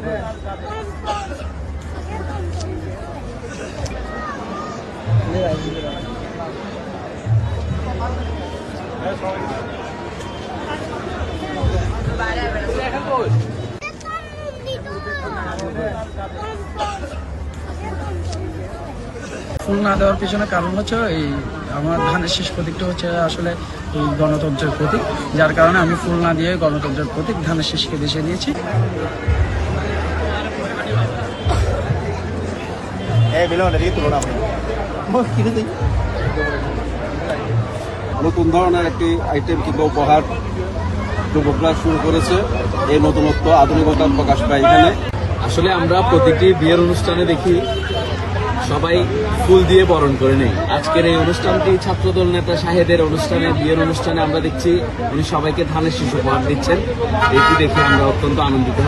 ফুল না দেওয়ার পিছনে কারণ হচ্ছে এই আমার ধানের শেষ প্রতীকটা হচ্ছে আসলে এই গণতন্ত্রের প্রতীক, যার কারণে আমি ফুল না দিয়ে গণতন্ত্রের প্রতীক ধানের শেষকে বেছে দিয়েছি। নতুন ধরনের একটি আইটেম কিংবা উপহার যুবকরা শুরু করেছে। এই নতুনত্ব আধুনিকতার প্রকাশ পায় এখানে। আসলে আমরা প্রতিটি বিয়ের অনুষ্ঠানে দেখি সবাই ফুল দিয়ে বরণ করে নেই। আজকের এই অনুষ্ঠানটি ছাত্রদল নেতা শাহেদের অনুষ্ঠানে, বিয়ের অনুষ্ঠানে আমরা দেখছি উনি সবাইকে ধানের শীষ উপহার দিচ্ছেন। এটি দেখে আমরা অত্যন্ত আনন্দিত।